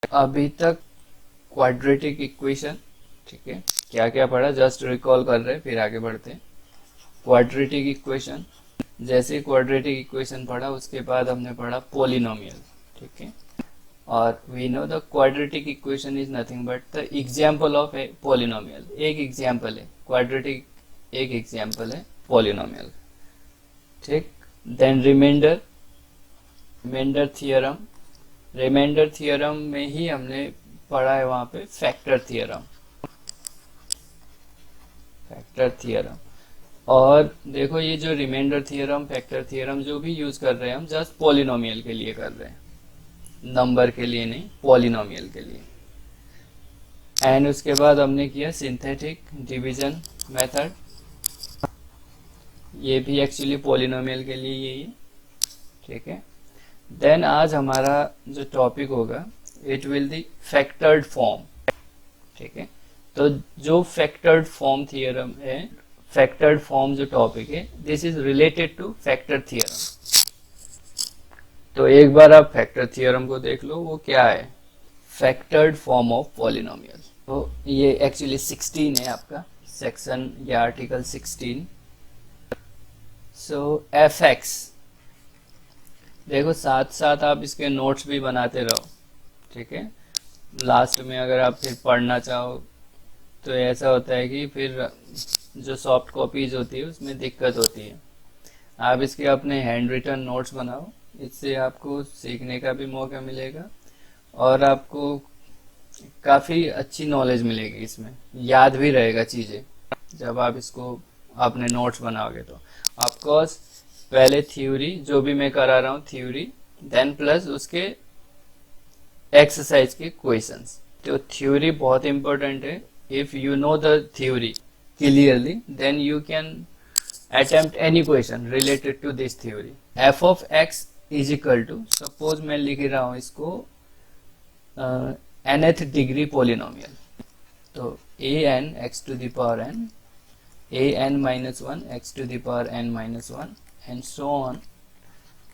अभी तक quadratic equation, ठीक है, क्या क्या पढ़ा जस्ट रिकॉल कर रहे हैं, फिर आगे बढ़ते हैं। क्वाड्रेटिक इक्वेशन, जैसे क्वाड्रेटिक इक्वेशन पढ़ा उसके बाद हमने पढ़ा पॉलिनोमियल, ठीक है। और we know the quadratic equation is nothing but the example of a polynomial. एक एग्जाम्पल है क्वाड्रेटिक, एक एग्जाम्पल है पॉलिनोमियल, ठीक। Then remainder, remainder theorem, remainder theorem में ही हमने पढ़ा है वहां पे फैक्टर थियरम, फैक्टर थियरम। और देखो ये जो रिमाइंडर थियरम, फैक्टर थियरम जो भी यूज कर रहे हैं हम जस्ट पॉलिनोमियल के लिए कर रहे हैं, नंबर के लिए नहीं, पॉलिनोमियल के लिए। एंड उसके बाद हमने किया सिंथेटिक डिवीजन मेथड, ये भी एक्चुअली पॉलिनोमियल के लिए यही है, ठीक है। देन आज हमारा जो टॉपिक होगा it will the factored form, ठीक है। तो जो फैक्टर्ड फॉर्म थियरम है, फैक्टर्ड फॉर्म जो टॉपिक है, this is related two factor theorem. तो एक बार आप फैक्टर थियरम को देख लो, वो क्या है, फैक्टर्ड फॉर्म ऑफ पॉलिनोमियल। तो ये एक्चुअली 16 है आपका सेक्शन या आर्टिकल 16। सो एफ एक्स, देखो साथ साथ आप इसके नोट्स भी बनाते रहो, ठीक है। लास्ट में अगर आप फिर पढ़ना चाहो तो ऐसा होता है कि फिर जो सॉफ्ट कॉपीज होती है उसमें दिक्कत होती है। आप इसके अपने हैंड रिटन नोट्स बनाओ, इससे आपको सीखने का भी मौका मिलेगा और आपको काफ़ी अच्छी नॉलेज मिलेगी, इसमें याद भी रहेगा चीज़ें जब आप इसको अपने नोट्स बनाओगे। तो ऑफकोर्स पहले थ्योरी जो भी मैं करा रहा हूँ थ्योरी, देन प्लस उसके एक्सरसाइज के क्वेश्चंस। तो थ्योरी बहुत इंपॉर्टेंट है। If you know the theory clearly then you can attempt any question related to this theory. f of x is equal to, suppose मैं लिख रहा हूँ इसको nth डिग्री पोलिनोमियल, तो a n x to the power n, a n minus 1 x to the power n minus 1 and so on,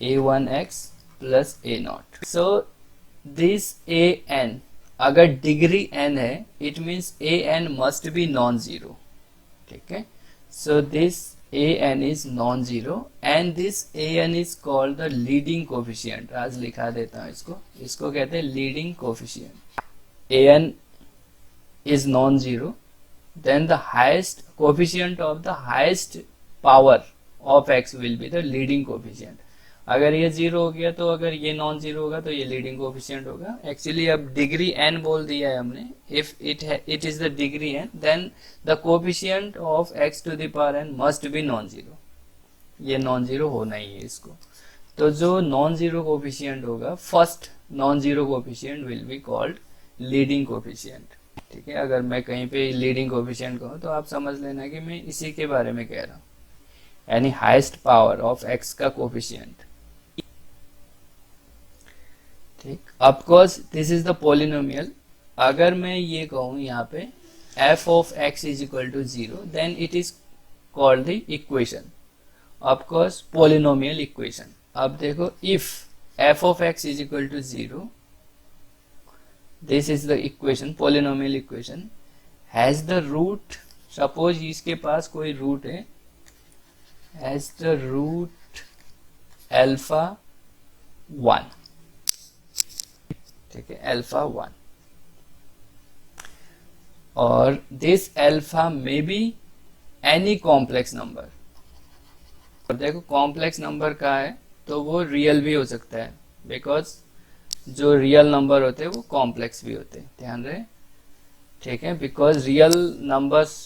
a1 x plus a naught. So this a n अगर degree n है it means a n must be non zero, ठीक है। So this an is non-zero and this an is called the leading coefficient। आज लिखा देता हूँ इसको, इसको कहते हैं leading coefficient। an is non-zero, then the highest coefficient of the highest power of x will be the leading coefficient। अगर ये जीरो हो गया तो अगर ये नॉन जीरो होगा तो ये लीडिंग कोफिशिएंट होगा। एक्चुअली अब डिग्री n बोल दिया है हमने, if it is the degree n then the coefficient of x to the power n must be non zero, ये नॉन जीरो होना ही है इसको। तो जो नॉन जीरो कोफिशिएंट होगा, first non zero coefficient will be called leading coefficient, ठीक है। अगर मैं कहीं पे लीडिंग कोफिशिएंट कहूँ तो आप समझ लेना कि मैं इसी के बारे में कह रहा हूँ, यानी हाईएस्ट पावर ऑफ x का कोफिशिएंट, ठीक। Of course this is the polynomial. अगर मैं ये कहूँ यहाँ पे f of x is equal to 0 then it is called the equation, of course polynomial equation. अब देखो if f of x is equal to 0, this is the equation, polynomial equation, has the root, suppose इसके पास कोई root है, has the root alpha 1, ठीक है, alpha 1, और this alpha may be any complex number. और देखो कॉम्प्लेक्स नंबर का है तो वो रियल भी हो सकता है, बिकॉज जो रियल नंबर होते हैं वो कॉम्प्लेक्स भी होते हैं, ध्यान रहे, ठीक है। Because real numbers,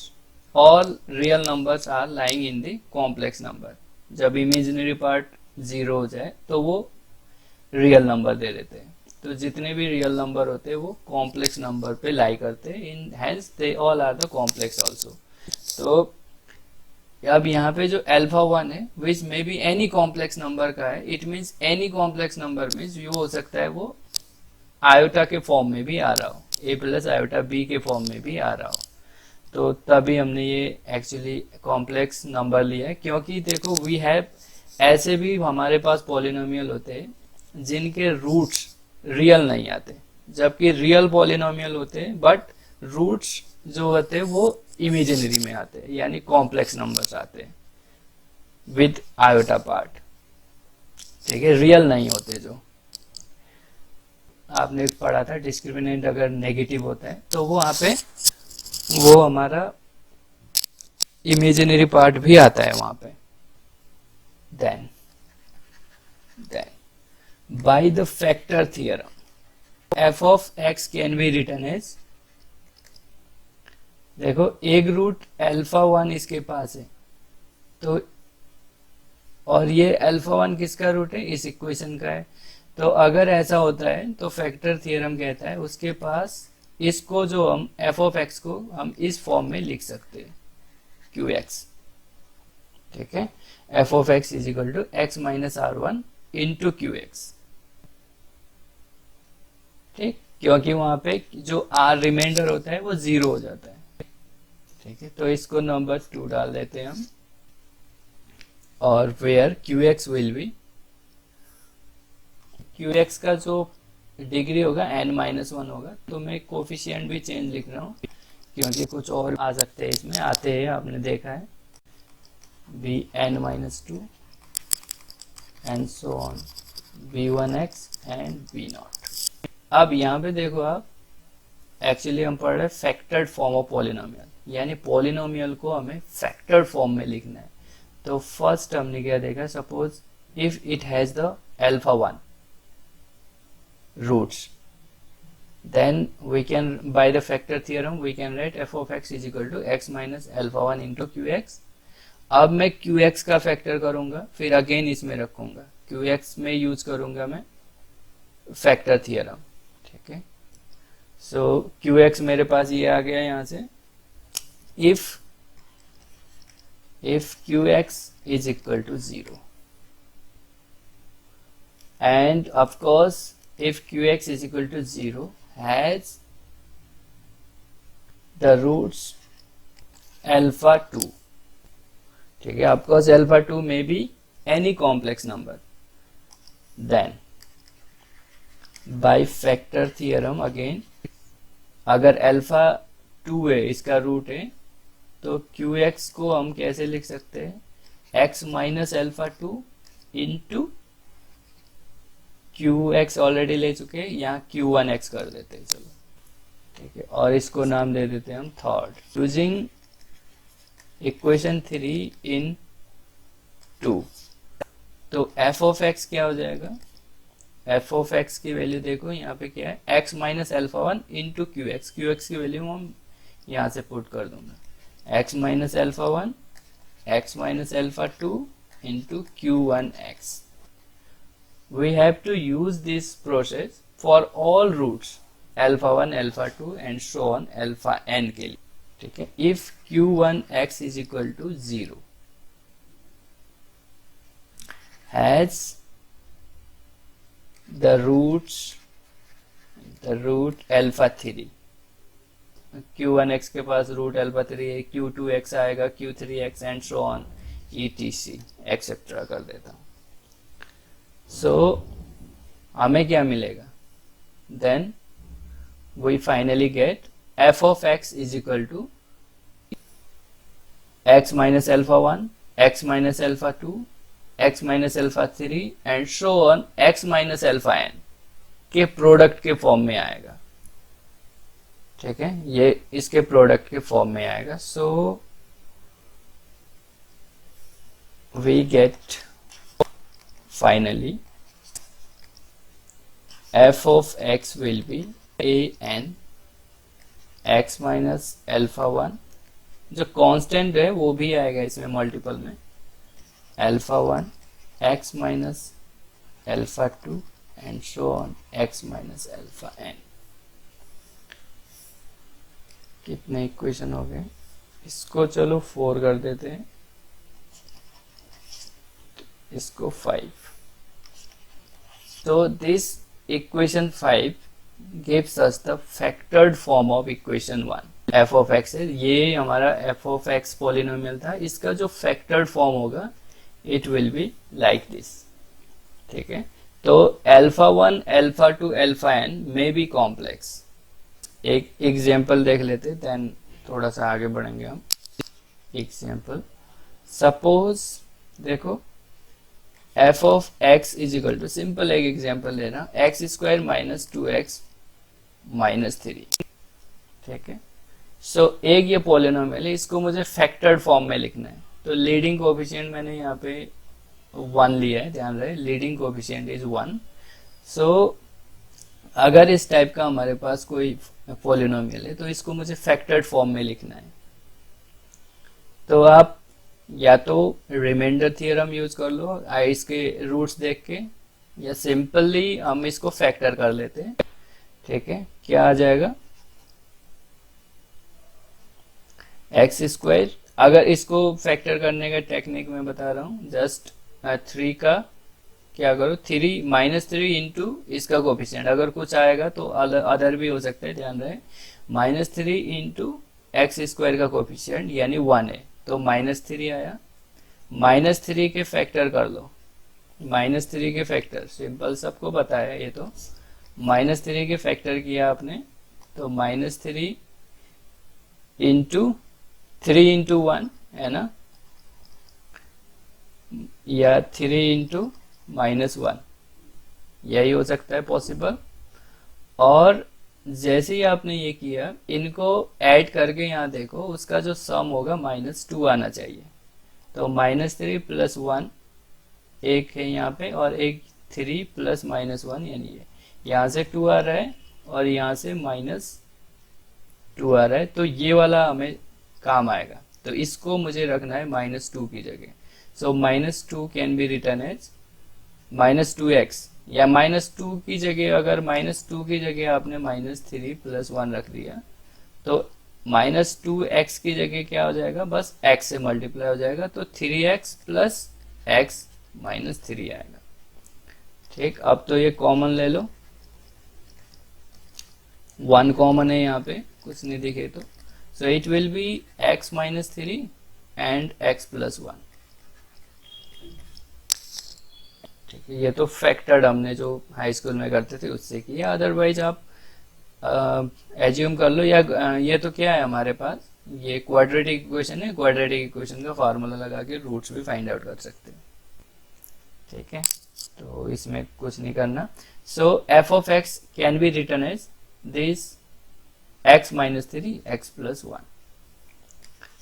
all real numbers are lying in the complex number. जब इमेजिनरी पार्ट 0 हो जाए तो वो रियल नंबर दे देते हैं। तो जितने भी रियल नंबर होते हैं वो कॉम्प्लेक्स नंबर पे लाई करते हैं, in hence they all are the complex also. तो अब यहाँ पे जो अल्फा 1 है which may be any complex number का है, it means any complex number means ये हो सकता है वो आयोटा के फॉर्म में भी आ रहा हो, a प्लस आयोटा b के फॉर्म में भी आ रहा हो। तो तभी हमने ये एक्चुअली कॉम्प्लेक्स नंबर लिया है, क्योंकि देखो वी हैव, ऐसे भी हमारे पास पॉलिनोमियल होते हैं जिनके रूट्स रियल नहीं आते, जबकि रियल पॉलिनोमियल होते हैं बट रूट्स जो होते हैं वो इमेजिनरी में आते हैं, यानी कॉम्प्लेक्स नंबर्स आते हैं विद आयोटा पार्ट, ठीक है, रियल नहीं होते। जो आपने पढ़ा था डिस्क्रिमिनेंट अगर नेगेटिव होता है तो वो वहाँ पे वो हमारा इमेजिनरी पार्ट भी आता है वहाँ पे। Then by the factor theorem f of x can be written as, देखो एक रूट अल्फा 1 इसके पास है, तो और ये अल्फा 1 किसका रूट है, इस इक्वेशन का है। तो अगर ऐसा होता है तो फैक्टर थियरम कहता है उसके पास इसको जो हम एफ ऑफ एक्स को हम इस फॉर्म में लिख सकते हैं क्यू एक्स, ठीक है, f of x is equal to x minus r one into q x, ठीक, क्योंकि वहां पे जो आर रिमाइंडर होता है वो 0 हो जाता है, ठीक है। तो इसको नंबर 2 डाल देते हैं हम, और where q x will be, q x का जो डिग्री होगा n-1 होगा, तो मैं कोफिशिएंट भी चेंज लिख रहा हूँ क्योंकि कुछ और आ सकते हैं इसमें, आते हैं आपने देखा है, bn-2 and so on b1x and b0। अब यहाँ पे देखो आप, एक्चुअली हम पढ़ रहे हैं फैक्टर्ड फॉर्म ऑफ पॉलिनोमियल, यानी पॉलिनोमियल को हमें फैक्टर्ड फॉर्म में लिखना है। तो फर्स्ट हमने क्या देखा, suppose if it has the alpha 1 roots, then we can by the factor theorem we can write f of x is equal to x minus alpha 1 into qx। अब मैं qx का फैक्टर करूंगा, फिर again इसमें रखूंगा, qx में use करूंगा मैं फैक्टर थियरम, ठीक है। सो qx मेरे पास ये आ गया यहाँ से, if qx is equal to 0 and of course if qx is equal to 0 has the roots alpha 2, ठीक है, of course alpha 2 may be any complex number, then by factor theorem again अगर alpha 2 है, इसका root है, तो qx को हम कैसे लिख सकते हैं, x minus alpha 2 into qx already ले चुके हैं, यहाँ q1x कर देते हैं, चलो ठीक है, और इसको नाम दे देते हैं हम थर्ड, यूजिंग इक्वेशन 3 इन 2। तो f ऑफ x क्या हो जाएगा, f ऑफ x की वैल्यू देखो यहाँ पे क्या है, x minus alpha 1 into qx की वैल्यू हम यहाँ से पुट कर दूंगा, x minus alpha 1 x minus alpha 2 into q1x। We have to use this process for all roots alpha 1 alpha 2 and so on alpha n के लिए, ठीक है। if q1x is equal to 0 has the root alpha 3, q1x के पास root alpha 3 है, q2x आएगा, q3x and so on etc etcetera कर देता हूँ। सो हमें क्या मिलेगा, then we finally get f of x is equal to x minus alpha 1 x minus alpha 2 x minus alpha 3 and so on x minus alpha n के product के form में आएगा, ठीक है, ये इसके प्रोडक्ट के फॉर्म में आएगा। So we get finally f of x will be a n x minus alpha 1, जो कांस्टेंट है वो भी आएगा इसमें मल्टीपल में, alpha 1 x minus alpha 2 and so on x minus alpha n। कितने इक्वेशन हो गए, इसको चलो 4 कर देते हैं, इसको 5। So this equation 5 gives us the factored form of equation 1 f of x है, ये हमारा f of x पॉलिनोमियल था, इसका जो factored form होगा it will be like this, ठीक है। तो alpha 1 alpha 2 alpha n may be complex. एक एग्जाम्पल देख लेते, देन थोड़ा सा आगे बढ़ेंगे हम। एग्जाम्पल, सपोज देखो f of x is equal to, simple एक एग्जाम्पल लेना, x square minus 2x minus 3। ठीक है, सो एक ये पॉलिनोमियल है, इसको मुझे फैक्टर्ड फॉर्म में लिखना है। तो लीडिंग कोएफिशिएंट मैंने यहाँ पे 1 लिया है, ध्यान रहे लीडिंग कोएफिशिएंट इज 1। सो अगर इस टाइप का हमारे पास कोई पॉलिनोमियल है तो इसको मुझे फैक्टर्ड फॉर्म में लिखना है। तो आप या तो रिमाइंडर थ्योरम यूज कर लो इसके रूट्स देख के, या सिंपली हम इसको फैक्टर कर लेते हैं। ठीक है, क्या आ जाएगा, एक्स स्क्वायर। अगर इसको फैक्टर करने का टेक्निक मैं बता रहा हूँ, जस्ट 3 का क्या करो, 3 माइनस 3 इंटू इसका कोफिशिएंट, अगर कुछ आएगा तो अदर भी हो सकता है, ध्यान रहे, माइनस 3 इंटू एक्स स्क्वायर का कोफिशिएंट यानी 1 है, तो माइनस 3 आया। माइनस 3 के फैक्टर कर लो, माइनस 3 के फैक्टर सिंपल सबको पता है ये तो, माइनस 3 के फैक्टर किया आपने तो माइनस 3 इंटू 3 इंटू 1 है ना, या 3 इंटू माइनस 1, यही हो सकता है पॉसिबल। और जैसे ही आपने ये किया, इनको ऐड करके यहाँ देखो, उसका जो सम होगा माइनस 2 आना चाहिए। तो माइनस 3 प्लस 1 एक है यहाँ पे, और एक 3 प्लस माइनस 1 यानी ये, यहाँ से 2 आ रहा है और यहाँ से माइनस 2 आ रहा है, तो ये वाला हमें काम आएगा। तो इसको मुझे रखना है माइनस 2 की जगह। So minus 2 can be written as minus 2x, या माइनस 2 की जगह, अगर माइनस 2 की जगह आपने माइनस 3 प्लस 1 रख दिया तो माइनस 2x की जगह क्या हो जाएगा, बस x से मल्टीप्लाई हो जाएगा, तो 3x प्लस x माइनस 3 आएगा। ठीक, अब तो ये कॉमन ले लो, 1 कॉमन है यहाँ पे, कुछ नहीं दिखे तो, so it will be x minus 3 and x plus 1। ठीक है, ये तो फैक्टर्ड हमने जो हाई स्कूल में करते थे उससे किया, अदरवाइज आप एज्यूम कर लो, या ये तो क्या है हमारे पास, ये क्वाड्रेटिक इक्वेशन है, क्वाड्रेटिक इक्वेशन का फार्मूला लगा के रूट्स भी फाइंड आउट कर सकते हैं। ठीक है, तो इसमें कुछ नहीं करना। So f of x can be written as this x minus 3 x plus 1।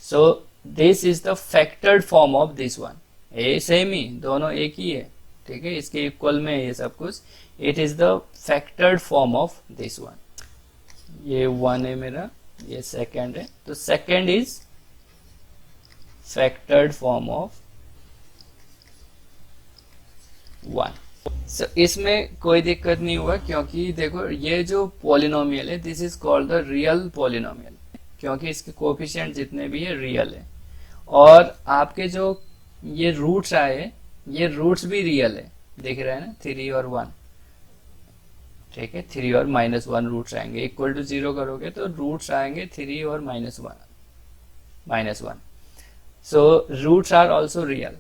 So this is the factored form of this one, ये सेम ही, दोनों एक ही है। ठीक है, इसके इक्वल में ये सब कुछ, it is the factored form of this one. ये 1 है मेरा, ये सेकंड है, तो second is factored form of 1। सो इसमें कोई दिक्कत नहीं हुआ, क्योंकि देखो ये जो पॉलिनोमियल है this is called the real polynomial, क्योंकि इसके कोएफिशिएंट जितने भी है रियल है, और आपके जो ये रूट्स आए, ये रूट्स भी रियल है, दिख रहा है ना, 3 और 1। ठीक है, 3 और माइनस 1 रूट्स आएंगे, इक्वल टू 0 करोगे तो रूट्स आएंगे 3 और minus 1। So roots are also real.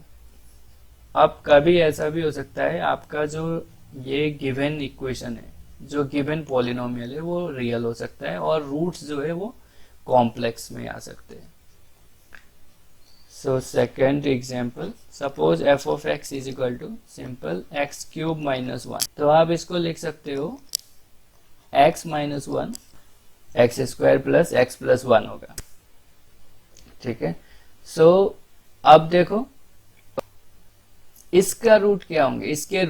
अब कभी ऐसा भी हो सकता है आपका जो ये गिवन इक्वेशन है, जो गिवन पॉलिनोमियल है, वो रियल हो सकता है, और रूट्स जो है वो कॉम्प्लेक्स में आ सकते हैं। So second example, suppose f of x is equal to simple x cube minus 1, तो आप इसको लिख सकते हो x minus 1 x square plus x plus 1 होगा। ठीक है, सो अब देखो इसका रूट क्या होंगे, इसके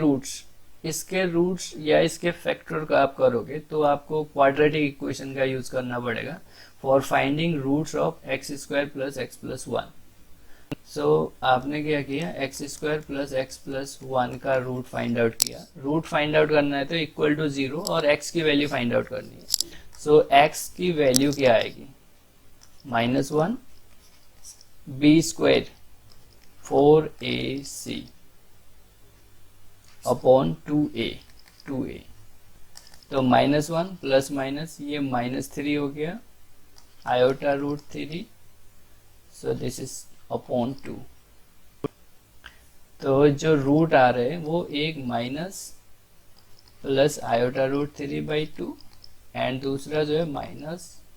रूट्स या इसके फैक्टर का आप करोगे तो आपको क्वाड्रेटिक इक्वेशन का यूज करना पड़ेगा for finding roots of x square plus x plus 1। So आपने क्या किया, x square plus x plus 1 का रूट फाइंड आउट किया। रूट फाइंड आउट करना है तो इक्वल टू 0 और x की वैल्यू फाइंड आउट करनी है। सो x की वैल्यू क्या आएगी, -1 b square 4ac upon 2a। तो -1 प्लस माइनस ये -3 हो गया, iota root 3, so this is upon 2। तो जो रूट आ रहे हैं वो एक प्लस आयोटा रूट 3/2 एंड दूसरा जो है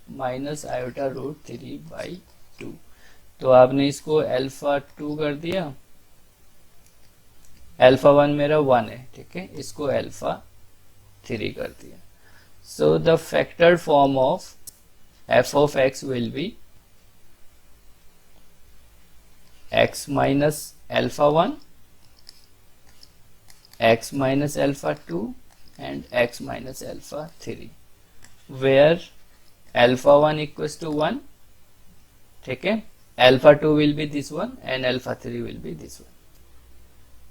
माइनस आयोटा रूट 3/2। तो आपने इसको अल्फा 2 कर दिया, अल्फा 1 मेरा 1 है, ठीक है, इसको अल्फा 3 कर दिया। So the factor form of f of x will be x minus alpha 1, x minus alpha 2 and x minus alpha 3, where alpha 1 equals to 1, ठीक है, alpha 2 will be this one and alpha 3 will be this one।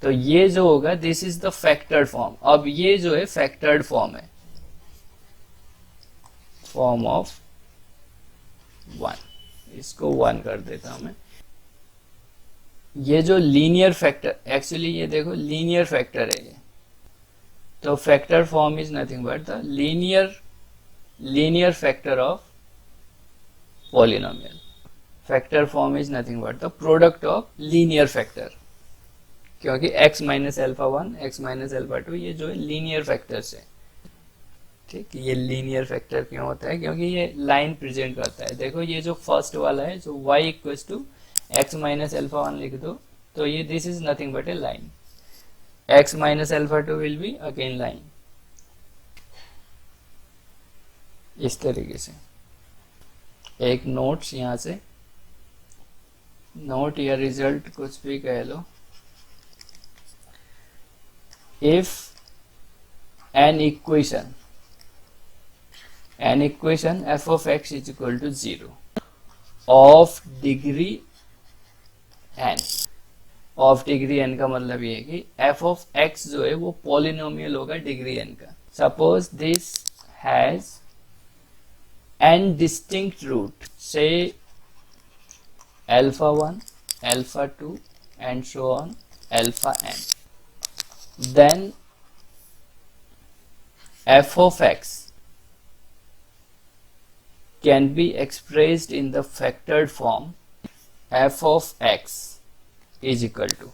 तो ये जो होगा this is the factored form. अब ये जो है फैक्टर्ड फॉर्म है, फॉर्म ऑफ 1, इसको 1 कर देता हूं मैं। ये जो लीनियर फैक्टर, एक्चुअली ये देखो लीनियर फैक्टर है ये, तो factor form is nothing but the linear factor of polynomial. Factor form is nothing but the product of linear factor, क्योंकि x minus alpha 1, x minus alpha 2 ये जो है linear factors है। ठीक, ये लीनियर फैक्टर क्यों होता है? क्योंकि ये लाइन प्रेजेंट करता है। देखो ये जो फर्स्ट वाला है जो y equals to x minus alpha 1 लिख दो, तो ये this is nothing but a line. x minus alpha 2 will be again line, इस तरीके से। एक नोट्स यहाँ से, नोट या रिजल्ट कुछ भी कह लो। If an equation f of x is equal to 0 of degree n, of degree n का मतलब ये है कि f of x जो है वो पॉलिनोमियल होगा डिग्री n का। Suppose this has n distinct root, say alpha 1, alpha 2 and so on alpha n, then f of x can be expressed in the factored form f of x is equal to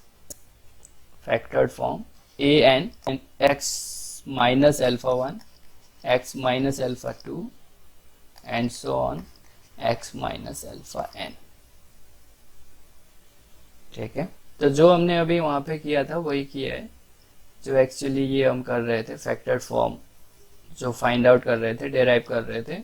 factored form a n and x minus alpha 1, x minus alpha 2 and so on x minus alpha n। ठीक है, तो जो हमने अभी वहां पे किया था वही किया है, जो एक्चुअली ये हम कर रहे थे फैक्टर्ड फॉर्म जो फाइंड आउट कर रहे थे, डेराइव कर रहे थे,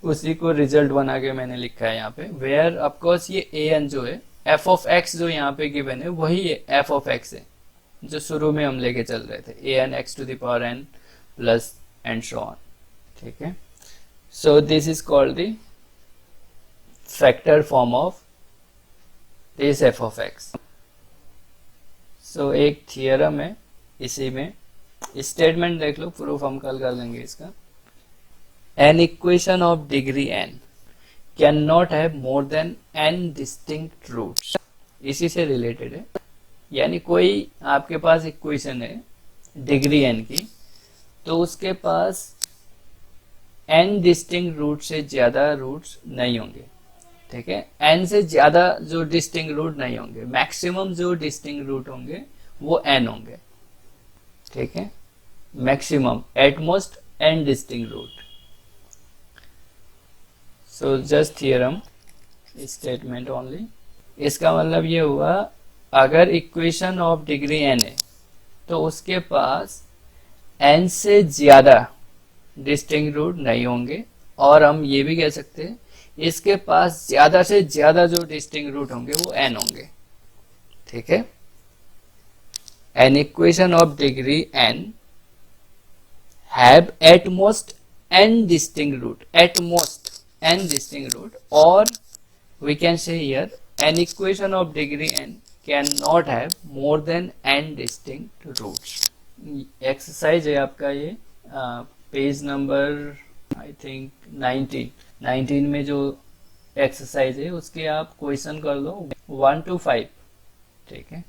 उसी को रिजल्ट बना के मैंने लिखा है यहाँ पे। वेयर ऑफकोर्स ये ए एन जो है एफ ऑफ एक्स जो यहाँ पे गिवन है वही एफ ऑफ एक्स है जो शुरू में हम लेके चल रहे थे, a n x to the power n plus and so on. ठीक है, so this is called the factor form of this f of x. So एक थियरम है, इसी में स्टेटमेंट देख लो, प्रूफ हम कल कर लेंगे इसका। An equation of degree n can not have more than n distinct roots, इसी से रिलेटेड है। यानी कोई आपके पास इक्वेशन है डिग्री n की, तो उसके पास n डिस्टिंक्ट रूट से ज्यादा रूट्स नहीं होंगे। ठीक है, n से ज्यादा जो डिस्टिंक्ट रूट नहीं होंगे, मैक्सिमम जो डिस्टिंक्ट रूट होंगे वो n होंगे। ठीक है, maximum at most n distinct root. So just theorem statement only. इसका मतलब ये हुआ अगर इक्वेशन ऑफ डिग्री n है तो उसके पास n से ज्यादा डिस्टिंक्ट रूट नहीं होंगे, और हम ये भी कह सकते हैं इसके पास ज्यादा से ज्यादा जो डिस्टिंक्ट रूट होंगे वो n होंगे। ठीक है, N equation of degree n have at most n distinct root, at most n distinct root, or we can say here an equation of degree n cannot have more than n distinct roots। Exercise है आपका ये page number I think 19 में जो exercise है उसके आप question कर लो 1 to 5। ठीक है,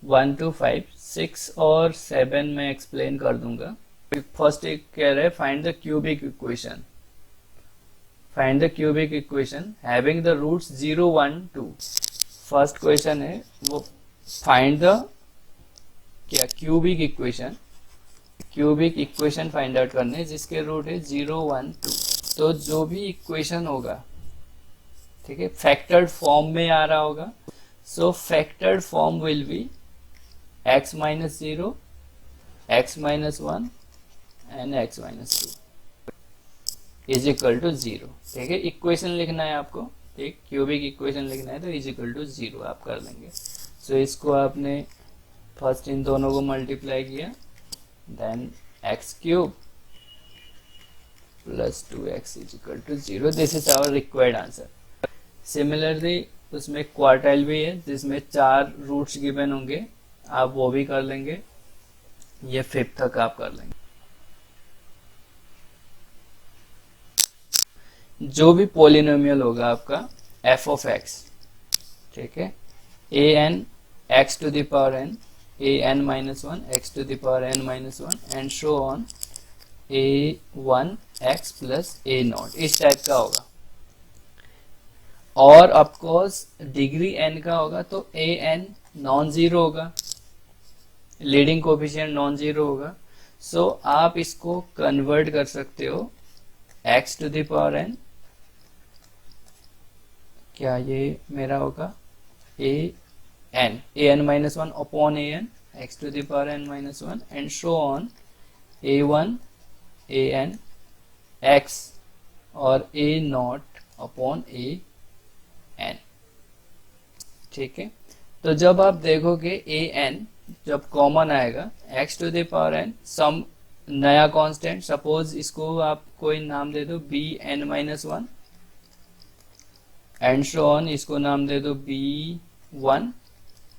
1 to 5, 6 और 7 में एक्सप्लेन कर दूंगा। फर्स्ट एक कह रहे हैं find the cubic equation, find the cubic equation having the roots 0, 1, 2। First question है वो फाइंड द क्या cubic equation cubic equation find out करने जिसके रूट है 0 1 2। तो जो भी इक्वेशन होगा, ठीक है, फैक्टर्ड फॉर्म में आ रहा होगा, so factored form will be x minus 0, x minus 1 and x minus 2 is equal to 0। ठीक है, इक्वेशन लिखना है आपको, ठीक, क्यूबिक इक्वेशन लिखना है तो इज इक्वल टू 0 आप कर लेंगे। सो इसको आपने फर्स्ट इन दोनों को मल्टीप्लाई किया, then x cube plus 2x is equal to 0। This is our required answer. Similarly उसमें क्वार्टाइल भी है जिसमें 4 रूट्स गिवन होंगे, आप वो भी कर लेंगे, ये 5th तक आप कर लेंगे। जो भी पॉलिनोमियल होगा आपका f ऑफ x, ठीक है, a n x to the power n, a n minus 1 x to the power n minus 1 and so on a 1 x plus a naught, इस टाइप का होगा। और ऑफकोर्स डिग्री n का होगा तो a n non zero होगा, leading coefficient non zero होगा। So आप इसको कन्वर्ट कर सकते हो x to the power n, क्या ये मेरा होगा a n minus 1 upon a n x to the power n minus 1 and so on a1 a n x और a naught upon a n। ठीक है, तो जब आप देखोगे a n जब कॉमन आएगा x to the power n some नया कांस्टेंट, सपोज इसको आप कोई नाम दे दो b n minus 1 and so on, इसको नाम दे दो b1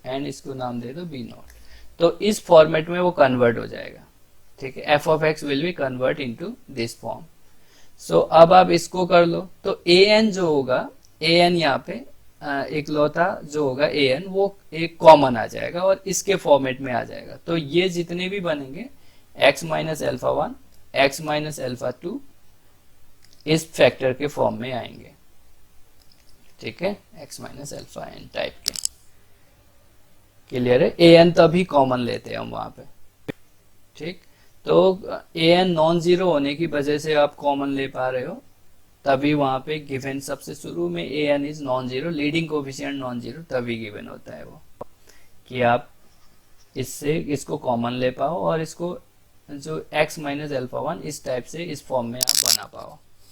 एंड इसको नाम दे दो b नॉट। तो इस फॉर्मेट में वो कन्वर्ट हो जाएगा। ठीक है, f of x will be convert into this form. So अब आप इसको कर लो तो an जो होगा, an यहाँ पे इकलौता जो होगा an वो एक कॉमन आ जाएगा और इसके फॉर्मेट में आ जाएगा। तो ये जितने भी बनेंगे x minus alpha 1, x minus alpha 2 इस फैक्टर के फॉर्म में आएंगे। ठीक है, x minus alpha n type के। क्लियर है, an तभी कॉमन लेते हैं हम वहां पे। ठीक, तो an नॉन जीरो होने की वजह से आप कॉमन ले पा रहे हो, तभी वहां पे गिवन सबसे शुरू में an is non zero, leading coefficient non zero, तभी गिवन होता है वो, कि आप इससे इसको कॉमन ले पाओ और इसको जो x माइनस एल्फा 1 इस टाइप से इस फॉर्म में आप बना पाओ।